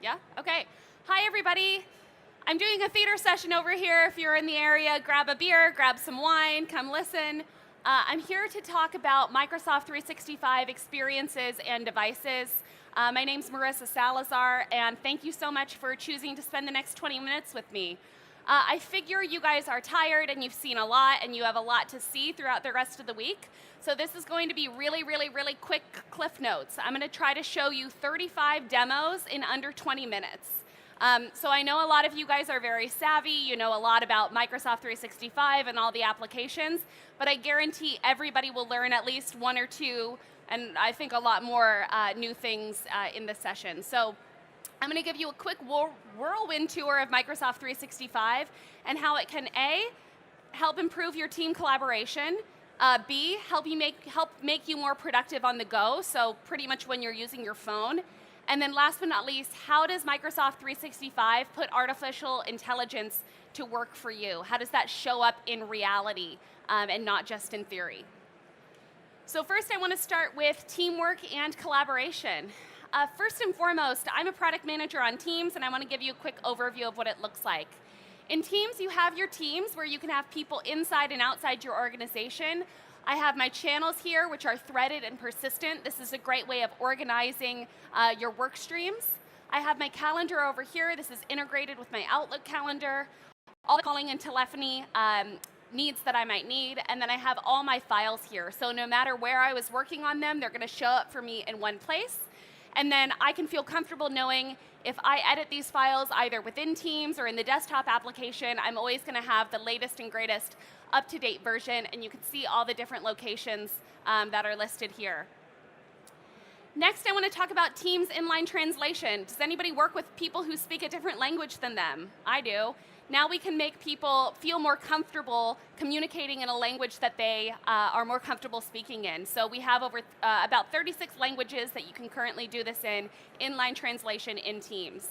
Yeah? Okay. Hi, everybody. I'm doing a theater session over here. If you're in the area, grab a beer, grab some wine, come listen. I'm here to talk about Microsoft 365 experiences and devices. My name's Marissa Salazar, and thank you so much for choosing to spend the next 20 minutes with me. I figure you guys are tired and you've seen a lot and you have a lot to see throughout the rest of the week. So this is going to be really quick cliff notes. I'm going to try to show you 35 demos in under 20 minutes. So I know a lot of you guys are very savvy, you know a lot about Microsoft 365 and all the applications, but I guarantee everybody will learn at least one or two, and I think a lot more new things in this session. So I'm going to give you a quick whirlwind tour of Microsoft 365 and how it can A, help improve your team collaboration, B, help make you more productive on the go, so pretty much when you're using your phone. And then last but not least, how does Microsoft 365 put artificial intelligence to work for you? How does that show up in reality and not just in theory? So first I want to start with teamwork and collaboration. First and foremost, I'm a product manager on Teams, and I want to give you a quick overview of what it looks like. In Teams, you have your teams where you can have people inside and outside your organization. I have my channels here, which are threaded and persistent. This is a great way of organizing your work streams. I have my calendar over here. This is integrated with my Outlook calendar, all the calling and telephony needs that I might need, and then I have all my files here. So no matter where I was working on them, they're going to show up for me in one place. And then I can feel comfortable knowing if I edit these files either within Teams or in the desktop application, I'm always going to have the latest and greatest up-to-date version, and you can see all the different locations that are listed here. Next, I want to talk about Teams inline translation. Does anybody work with people who speak a different language than them? I do. Now we can make people feel more comfortable communicating in a language that they are more comfortable speaking in. So we have over about 36 languages that you can currently do this in inline translation in Teams.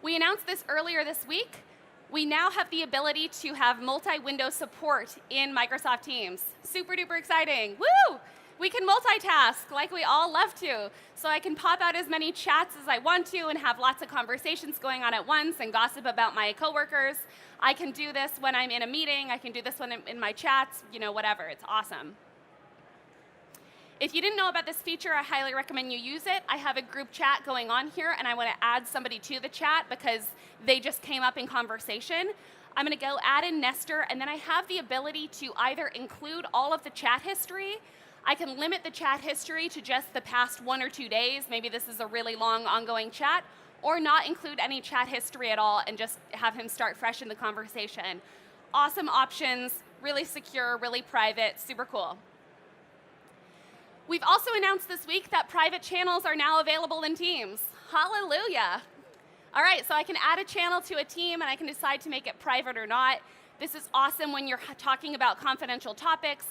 We announced this earlier this week. We now have the ability to have multi-window support in Microsoft Teams. Super duper exciting. Woo! We can multitask like we all love to. So I can pop out as many chats as I want to and have lots of conversations going on at once and gossip about my coworkers. I can do this when I'm in a meeting. I can do this when I'm in my chats, you know, whatever. It's awesome. If you didn't know about this feature, I highly recommend you use it. I have a group chat going on here, and I want to add somebody to the chat because they just came up in conversation. I'm going to go add in Nestor, and then I have the ability to either include all of the chat history. I can limit the chat history to just the past 1 or 2 days. Maybe this is a really long, ongoing chat, or not include any chat history at all and just have him start fresh in the conversation. Awesome options, really secure, really private, super cool. We've also announced this week that private channels are now available in Teams. Hallelujah. All right, so I can add a channel to a team, and I can decide to make it private or not. This is awesome when you're talking about confidential topics.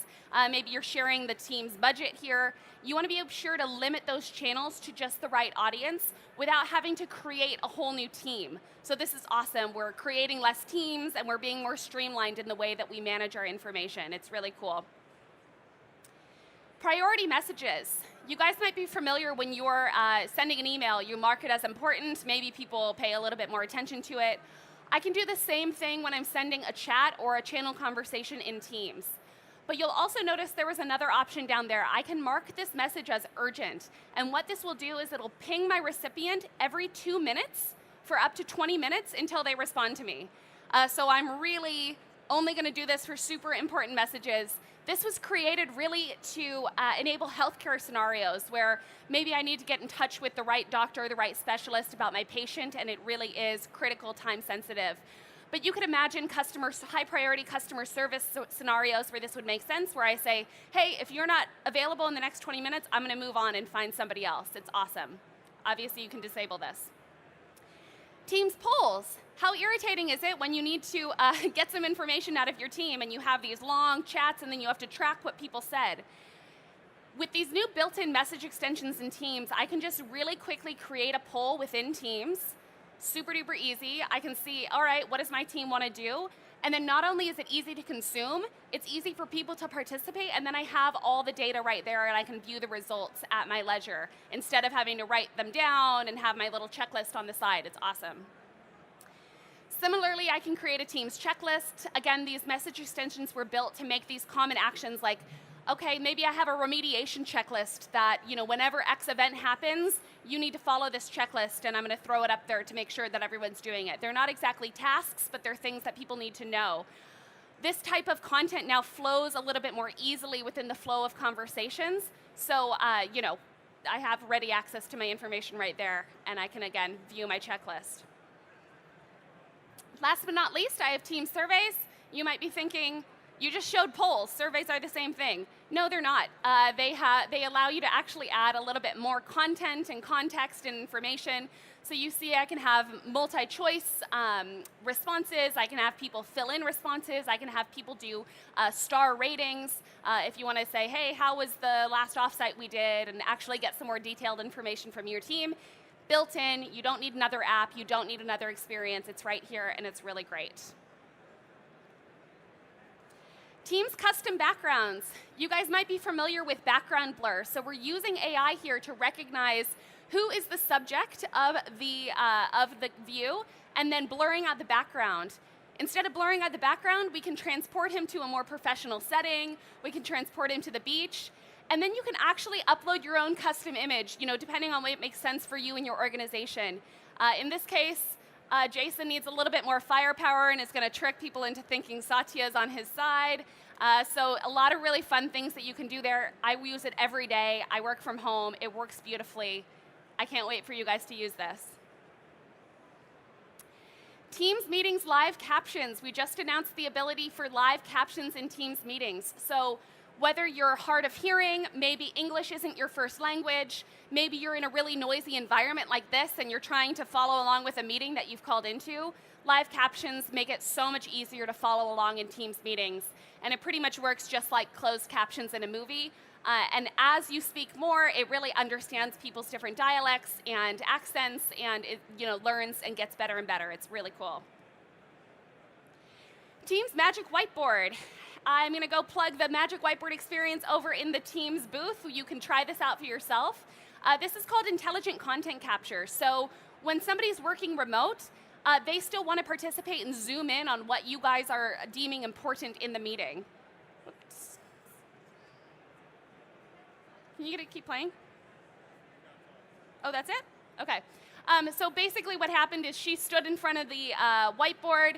Maybe you're sharing the team's budget here. You want to be sure to limit those channels to just the right audience without having to create a whole new team. So this is awesome. We're creating less teams, and we're being more streamlined in the way that we manage our information. It's really cool. Priority messages. You guys might be familiar when you're sending an email, you mark it as important. Maybe people pay a little bit more attention to it. I can do the same thing when I'm sending a chat or a channel conversation in Teams. But you'll also notice there was another option down there. I can mark this message as urgent. And what this will do is it'll ping my recipient every 2 minutes for up to 20 minutes until they respond to me. So I'm really only going to do this for super important messages. This was created really to enable healthcare scenarios where maybe I need to get in touch with the right doctor, the right specialist about my patient, and it really is critical, time sensitive. But you could imagine high priority customer service scenarios where this would make sense, where I say, hey, if you're not available in the next 20 minutes, I'm going to move on and find somebody else. It's awesome. Obviously, you can disable this. Teams polls. How irritating is it when you need to get some information out of your team and you have these long chats and then you have to track what people said? With these new built-in message extensions in Teams, I can just really quickly create a poll within Teams. Super duper easy. I can see, all right, what does my team want to do? And then not only is it easy to consume, it's easy for people to participate, and then I have all the data right there and I can view the results at my leisure instead of having to write them down and have my little checklist on the side. It's awesome. Similarly, I can create a Teams checklist. Again, these message extensions were built to make these common actions like, okay, maybe I have a remediation checklist that, whenever X event happens, you need to follow this checklist, and I'm going to throw it up there to make sure that everyone's doing it. They're not exactly tasks, but they're things that people need to know. This type of content now flows a little bit more easily within the flow of conversations. So, I have ready access to my information right there, and I can, again, view my checklist. Last but not least, I have team surveys. You might be thinking, you just showed polls. Surveys are the same thing. No, they're not. They allow you to actually add a little bit more content and context and information. So you see I can have multi-choice responses. I can have people fill in responses. I can have people do star ratings. If you want to say, hey, how was the last offsite we did, and actually get some more detailed information from your team. Built in, you don't need another app, you don't need another experience. It's right here, and it's really great. Teams custom backgrounds. You guys might be familiar with background blur. So we're using AI here to recognize who is the subject of the view, and then blurring out the background. Instead of blurring out the background, we can transport him to a more professional setting. We can transport him to the beach. And then you can actually upload your own custom image, depending on what makes sense for you and your organization. In this case, Jason needs a little bit more firepower and is going to trick people into thinking Satya is on his side. So a lot of really fun things that you can do there. I use it every day. I work from home. It works beautifully. I can't wait for you guys to use this. Teams meetings live captions. We just announced the ability for live captions in Teams meetings. So whether you're hard of hearing, maybe English isn't your first language, maybe you're in a really noisy environment like this and you're trying to follow along with a meeting that you've called into, live captions make it so much easier to follow along in Teams meetings. And it pretty much works just like closed captions in a movie. And as you speak more, it really understands people's different dialects and accents, and it learns and gets better and better. It's really cool. Teams Magic Whiteboard. I'm going to go plug the Magic Whiteboard experience over in the Teams booth. You can try this out for yourself. This is called intelligent content capture. So when somebody's working remote, they still want to participate and zoom in on what you guys are deeming important in the meeting. Oops. Can you keep playing? Oh, that's it? Okay. So basically what happened is she stood in front of the whiteboard,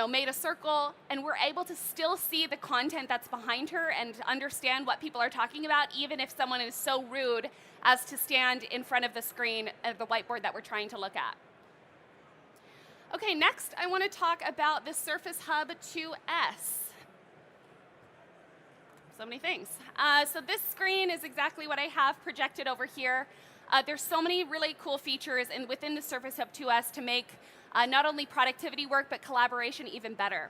made a circle, and we're able to still see the content that's behind her and understand what people are talking about, even if someone is so rude as to stand in front of the screen of the whiteboard that we're trying to look at. Okay, next I want to talk about the Surface Hub 2S. So many things. So this screen is exactly what I have projected over here. There's so many really cool features within the Surface Hub 2S to make not only productivity work, but collaboration even better.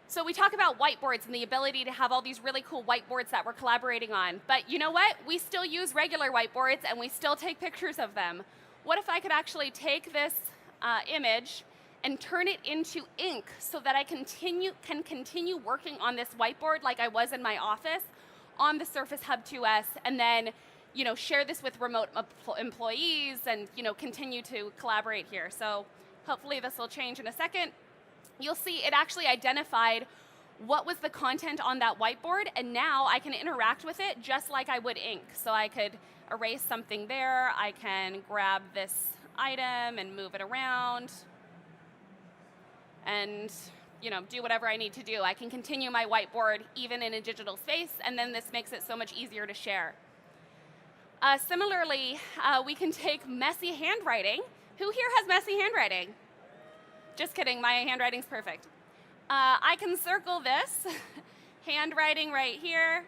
So we talk about whiteboards and the ability to have all these really cool whiteboards that we're collaborating on. But you know what? We still use regular whiteboards and we still take pictures of them. What if I could actually take this image and turn it into ink so that I can continue working on this whiteboard like I was in my office on the Surface Hub 2S, and then share this with remote employees and continue to collaborate here. So hopefully this will change in a second. You'll see it actually identified what was the content on that whiteboard, and now I can interact with it just like I would ink. So I could erase something there, I can grab this item and move it around, and do whatever I need to do. I can continue my whiteboard even in a digital space, and then this makes it so much easier to share. Similarly, we can take messy handwriting. Who here has messy handwriting? Just kidding, my handwriting's perfect. I can circle this, handwriting right here.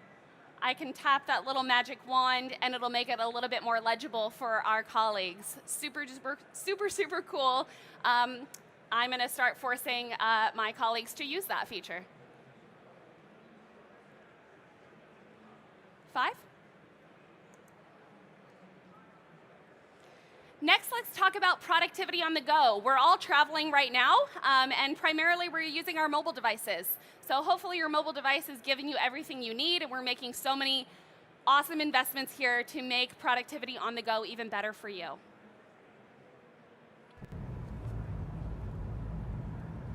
I can tap that little magic wand and it'll make it a little bit more legible for our colleagues. Super, super, super cool. I'm going to start forcing my colleagues to use that feature. 5? Next, let's talk about productivity on the go. We're all traveling right now, and primarily we're using our mobile devices. So hopefully your mobile device is giving you everything you need, and we're making so many awesome investments here to make productivity on the go even better for you.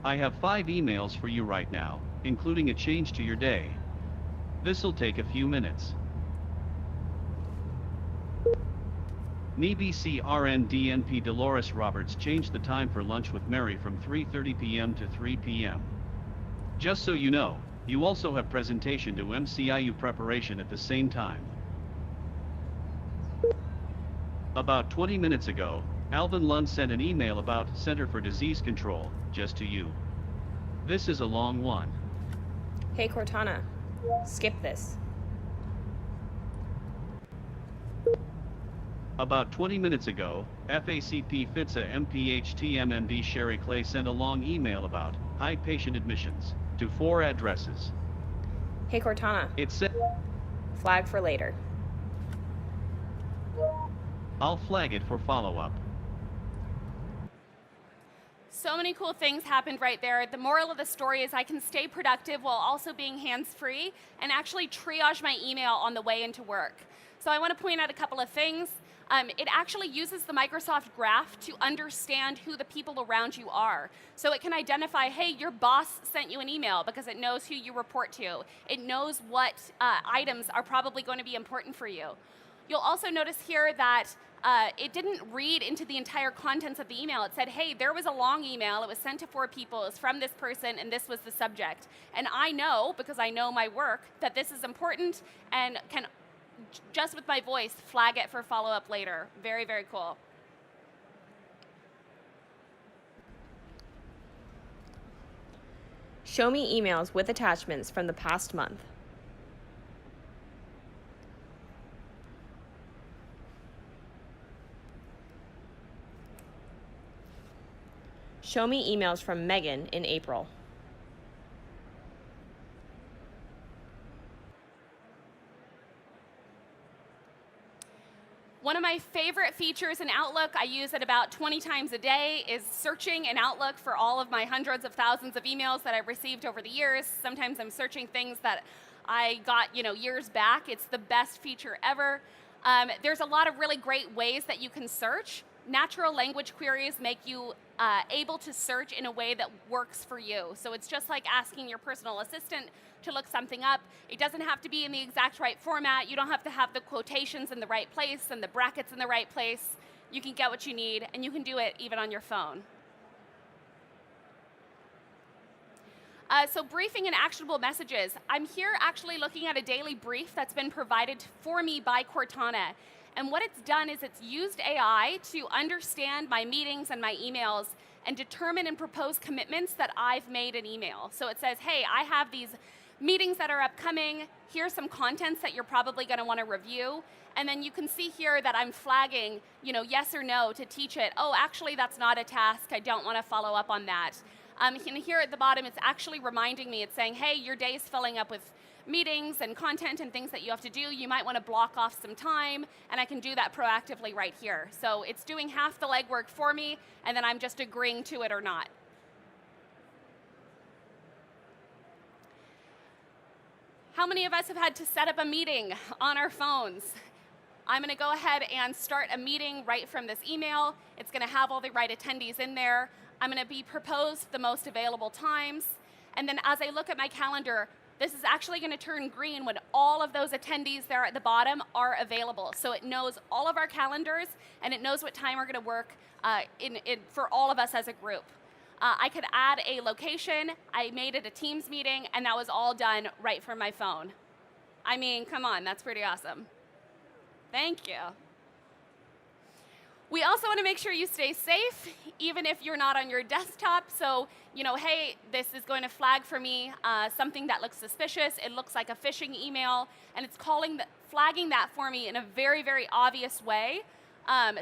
I have 5 emails for you right now, including a change to your day. This'll take a few minutes. NBCRNDNP Dolores Roberts changed the time for lunch with Mary from 3:30 p.m. to 3 p.m. Just so you know, you also have presentation to MCIU preparation at the same time. About 20 minutes ago, Alvin Lund sent an email about Center for Disease Control, just to you. This is a long one. Hey Cortana, skip this. About 20 minutes ago, FACP FITSA MPHT MMD Sherry Clay sent a long email about high patient admissions to 4 addresses. Hey Cortana, It said, flag for later. I'll flag it for follow-up. So many cool things happened right there. The moral of the story is I can stay productive while also being hands-free and actually triage my email on the way into work. So I want to point out a couple of things. It actually uses the Microsoft Graph to understand who the people around you are. So it can identify, hey, your boss sent you an email because it knows who you report to. It knows what items are probably going to be important for you. You'll also notice here that it didn't read into the entire contents of the email. It said, hey, there was a long email. It was sent to 4 people. It's from this person, and this was the subject. And I know, because I know my work, that this is important and can, just with my voice, flag it for follow-up later. Very, very cool. Show me emails with attachments from the past month. Show me emails from Megan in April. One of my favorite features in Outlook, I use it about 20 times a day, is searching in Outlook for all of my hundreds of thousands of emails that I've received over the years. Sometimes I'm searching things that I got years back. It's the best feature ever. There's a lot of really great ways that you can search. Natural language queries make you able to search in a way that works for you. So it's just like asking your personal assistant to look something up. It doesn't have to be in the exact right format. You don't have to have the quotations in the right place and the brackets in the right place. You can get what you need, and you can do it even on your phone. So briefing and actionable messages. I'm here actually looking at a daily brief that's been provided for me by Cortana. And what it's done is it's used AI to understand my meetings and my emails and determine and propose commitments that I've made in email. So it says, hey, I have these meetings that are upcoming. Here's some contents that you're probably going to want to review. And then you can see here that I'm flagging, yes or no to teach it. Oh, actually, that's not a task. I don't want to follow up on that. And here at the bottom, it's actually reminding me. It's saying, hey, your day's filling up with meetings and content and things that you have to do. You might want to block off some time, and I can do that proactively right here. So it's doing half the legwork for me, and then I'm just agreeing to it or not. How many of us have had to set up a meeting on our phones? I'm going to go ahead and start a meeting right from this email. It's going to have all the right attendees in there. I'm going to be proposed the most available times. And then as I look at my calendar, this is actually going to turn green when all of those attendees there at the bottom are available. So it knows all of our calendars, and it knows what time we're going to work for all of us as a group. I could add a location. I made it a Teams meeting, and that was all done right from my phone. I mean, come on, that's pretty awesome. Thank you. We also want to make sure you stay safe, even if you're not on your desktop. So, hey, this is going to flag for me something that looks suspicious. It looks like a phishing email, and it's flagging that for me in a very, very obvious way,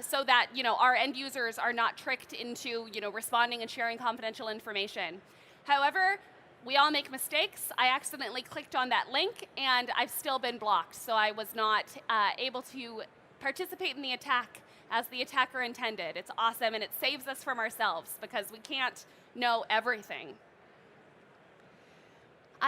so that our end users are not tricked into responding and sharing confidential information. However, we all make mistakes. I accidentally clicked on that link, and I've still been blocked. So I was not able to participate in the attack as the attacker intended. It's awesome, and it saves us from ourselves because we can't know everything.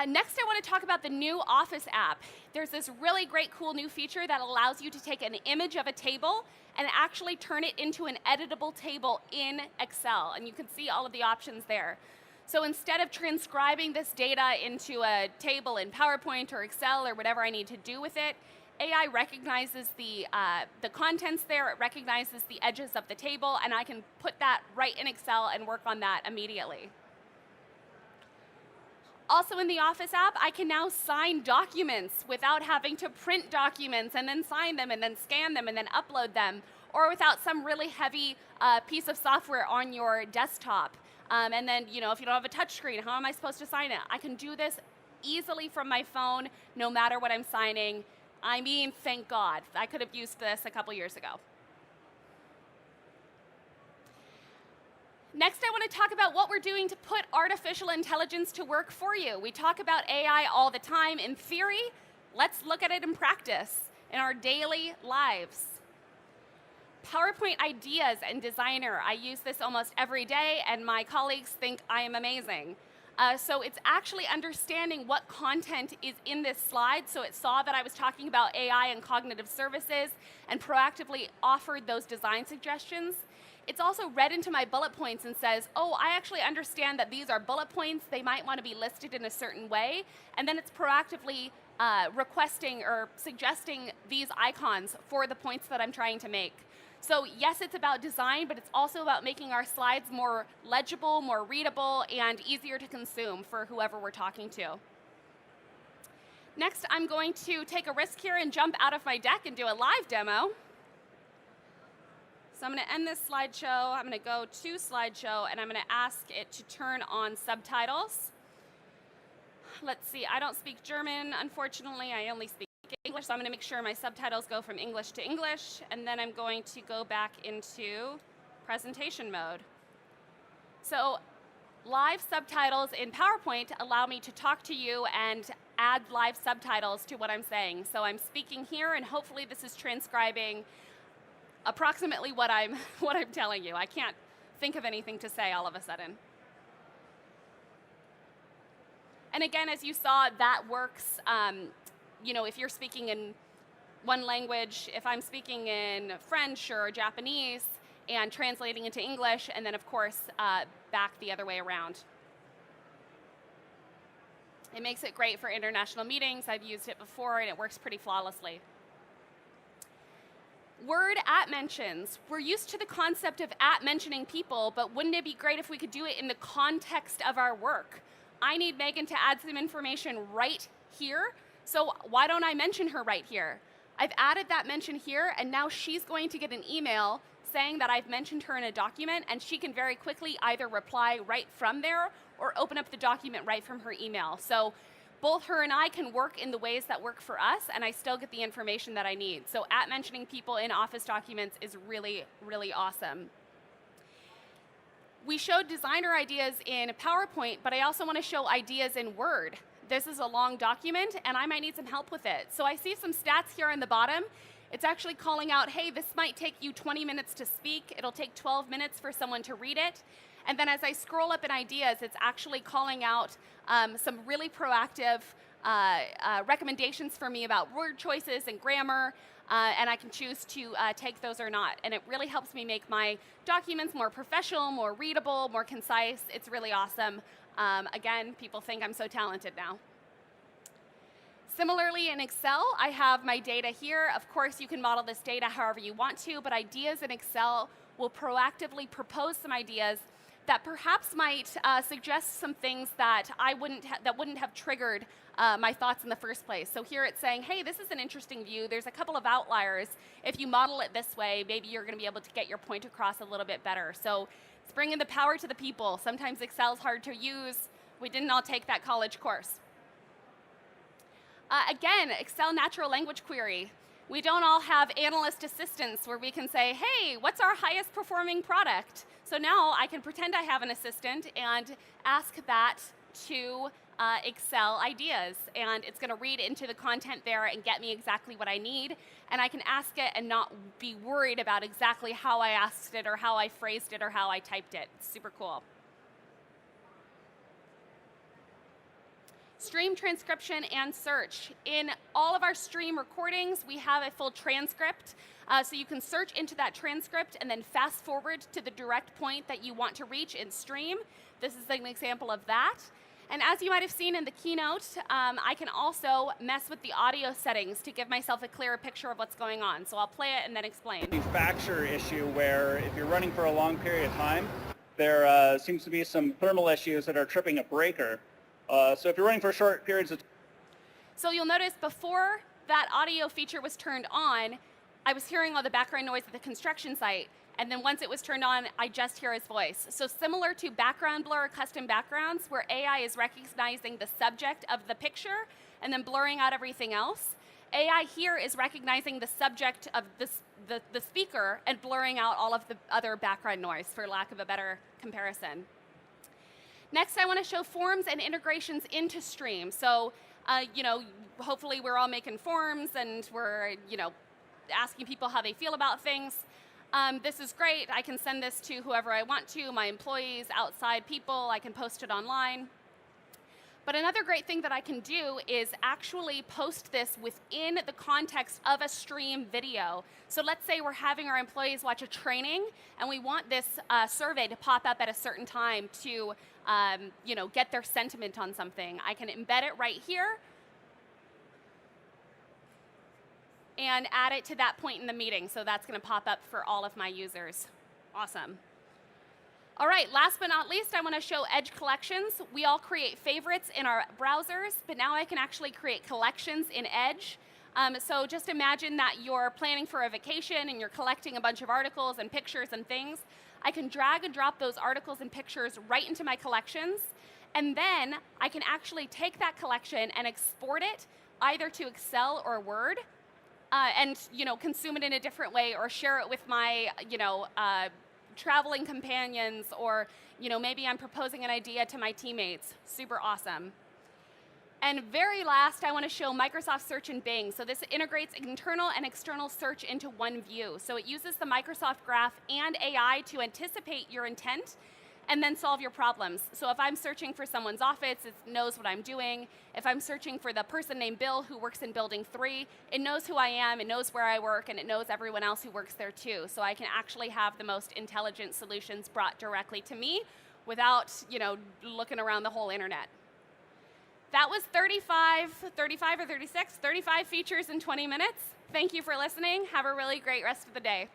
Next, I want to talk about the new Office app. There's this really great, cool new feature that allows you to take an image of a table and actually turn it into an editable table in Excel, and you can see all of the options there. So instead of transcribing this data into a table in PowerPoint or Excel or whatever I need to do with it, AI recognizes the contents there, it recognizes the edges of the table, and I can put that right in Excel and work on that immediately. Also in the Office app, I can now sign documents without having to print documents and then sign them and then scan them and then upload them, or without some really heavy piece of software on your desktop. And then, if you don't have a touch screen, how am I supposed to sign it? I can do this easily from my phone, no matter what I'm signing. I mean, thank God. I could have used this a couple years ago. Next, I want to talk about what we're doing to put artificial intelligence to work for you. We talk about AI all the time in theory. Let's look at it in practice, in our daily lives. PowerPoint Ideas and Designer. I use this almost every day, and my colleagues think I am amazing. So it's actually understanding what content is in this slide. So it saw that I was talking about AI and cognitive services and proactively offered those design suggestions. It's also read into my bullet points and says, oh, I actually understand that these are bullet points. They might want to be listed in a certain way. And then it's proactively requesting or suggesting these icons for the points that I'm trying to make. So yes, it's about design, but it's also about making our slides more legible, more readable, and easier to consume for whoever we're talking to. Next, I'm going to take a risk here and jump out of my deck and do a live demo. So I'm going to end this slideshow. I'm going to go to slideshow, and I'm going to ask it to turn on subtitles. Let's see. I don't speak German, unfortunately. I only speak English, so I'm going to make sure my subtitles go from English to English, and then I'm going to go back into presentation mode. So live subtitles in PowerPoint allow me to talk to you and add live subtitles to what I'm saying. So I'm speaking here, and hopefully this is transcribing approximately what I'm telling you. I can't think of anything to say all of a sudden. And again, as you saw, that works. If you're speaking in one language, if I'm speaking in French or Japanese and translating into English, and then of course back the other way around. It makes it great for international meetings. I've used it before, and it works pretty flawlessly. Word @mentions. We're used to the concept of @mentioning people, but wouldn't it be great if we could do it in the context of our work? I need Megan to add some information right here, so why don't I mention her right here? I've added that mention here, and now she's going to get an email saying that I've mentioned her in a document, and she can very quickly either reply right from there or open up the document right from her email. So both her and I can work in the ways that work for us, and I still get the information that I need. So @mentioning people in Office documents is really, really awesome. We showed designer ideas in PowerPoint, but I also want to show ideas in Word. This is a long document, and I might need some help with it. So I see some stats here on the bottom. It's actually calling out, hey, this might take you 20 minutes to speak. It'll take 12 minutes for someone to read it. And then as I scroll up in ideas, it's actually calling out some really proactive recommendations for me about word choices and grammar, and I can choose to take those or not. And it really helps me make my documents more professional, more readable, more concise. It's really awesome. Again, people think I'm so talented now. Similarly, in Excel, I have my data here. Of course, you can model this data however you want to, but ideas in Excel will proactively propose some ideas that perhaps might suggest some things that wouldn't have triggered my thoughts in the first place. So here it's saying, hey, this is an interesting view. There's a couple of outliers. If you model it this way, maybe you're going to be able to get your point across a little bit better. So it's bringing the power to the people. Sometimes Excel's hard to use. We didn't all take that college course. Again, Excel natural language query. We don't all have analyst assistants where we can say, hey, what's our highest performing product? So now I can pretend I have an assistant and ask that to Excel ideas, and it's going to read into the content there and get me exactly what I need, and I can ask it and not be worried about exactly how I asked it or how I phrased it or how I typed it. It's super cool. Stream transcription and search. In all of our stream recordings, we have a full transcript, so you can search into that transcript and then fast forward to the direct point that you want to reach in stream. This is an example of that. And as you might have seen in the keynote, I can also mess with the audio settings to give myself a clearer picture of what's going on. So I'll play it and then explain. Manufacturer issue where if you're running for a long period of time, there seems to be some thermal issues that are tripping a breaker. So if you're running for short periods of time. So you'll notice before that audio feature was turned on, I was hearing all the background noise at the construction site. And then once it was turned on, I just hear his voice. So similar to background blur, custom backgrounds, where AI is recognizing the subject of the picture and then blurring out everything else, AI here is recognizing the subject of the speaker and blurring out all of the other background noise, for lack of a better comparison. Next, I want to show forms and integrations into Stream. So, hopefully we're all making forms and we're, asking people how they feel about things. This is great. I can send this to whoever I want to, my employees, outside people. I can post it online. But another great thing that I can do is actually post this within the context of a stream video. So let's say we're having our employees watch a training and we want this survey to pop up at a certain time to get their sentiment on something. I can embed it right here and add it to that point in the meeting. So that's going to pop up for all of my users. Awesome. All right, last but not least, I want to show Edge collections. We all create favorites in our browsers, but now I can actually create collections in Edge. So just imagine that you're planning for a vacation and you're collecting a bunch of articles and pictures and things. I can drag and drop those articles and pictures right into my collections, and then I can actually take that collection and export it either to Excel or Word, and consume it in a different way, or share it with my traveling companions, or maybe I'm proposing an idea to my teammates. Super awesome. And very last, I want to show Microsoft Search and Bing. So this integrates internal and external search into one view. So it uses the Microsoft Graph and AI to anticipate your intent and then solve your problems. So if I'm searching for someone's office, it knows what I'm doing. If I'm searching for the person named Bill who works in building 3, it knows who I am, it knows where I work, and it knows everyone else who works there too. So I can actually have the most intelligent solutions brought directly to me without, looking around the whole internet. That was 35 or 36, 35 features in 20 minutes. Thank you for listening. Have a really great rest of the day.